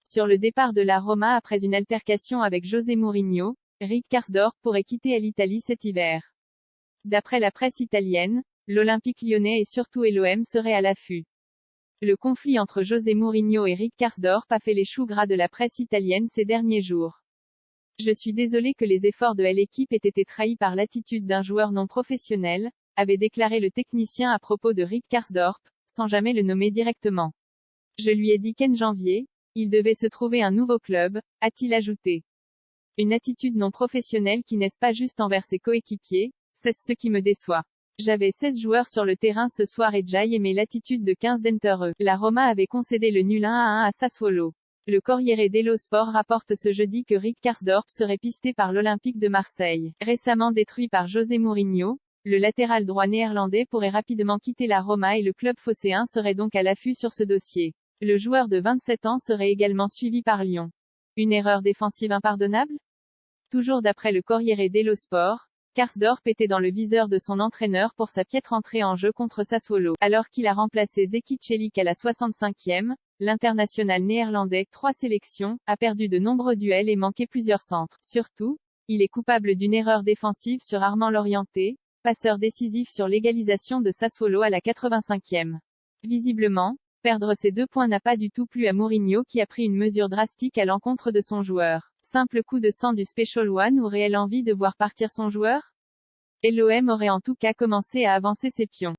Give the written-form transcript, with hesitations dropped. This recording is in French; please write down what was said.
Sur le départ de la Roma après une altercation avec José Mourinho, Rick Karsdorp pourrait quitter l'Italie cet hiver. D'après la presse italienne, l'Olympique lyonnais et surtout l'OM seraient à l'affût. Le conflit entre José Mourinho et Rick Karsdorp a fait les choux gras de la presse italienne ces derniers jours. Je suis désolé que les efforts de l'équipe aient été trahis par l'attitude d'un joueur non professionnel, avait déclaré le technicien à propos de Rick Karsdorp, sans jamais le nommer directement. Je lui ai dit qu'en janvier, il devait se trouver un nouveau club, a-t-il ajouté. Une attitude non professionnelle qui n'est pas juste envers ses coéquipiers, c'est ce qui me déçoit. J'avais 16 joueurs sur le terrain ce soir et j'ai aimé l'attitude de 15 d'entre eux. La Roma avait concédé le nul 1-1 à Sassuolo. Le Corriere dello Sport rapporte ce jeudi que Rick Karsdorp serait pisté par l'Olympique de Marseille. Récemment détruit par José Mourinho, le latéral droit néerlandais pourrait rapidement quitter la Roma et le club phocéen serait donc à l'affût sur ce dossier. Le joueur de 27 ans serait également suivi par Lyon. Une erreur défensive impardonnable? Toujours d'après le Corriere dello Sport, Karsdorp était dans le viseur de son entraîneur pour sa piètre entrée en jeu contre Sassuolo. Alors qu'il a remplacé Zeki Çelik à la 65e, l'international néerlandais, 3 sélections, a perdu de nombreux duels et manqué plusieurs centres. Surtout, il est coupable d'une erreur défensive sur Armand Lorienté, passeur décisif sur l'égalisation de Sassuolo à la 85e. Visiblement, perdre ces 2 points n'a pas du tout plu à Mourinho qui a pris une mesure drastique à l'encontre de son joueur. Simple coup de sang du Special One ou réelle envie de voir partir son joueur? L'OM aurait en tout cas commencé à avancer ses pions.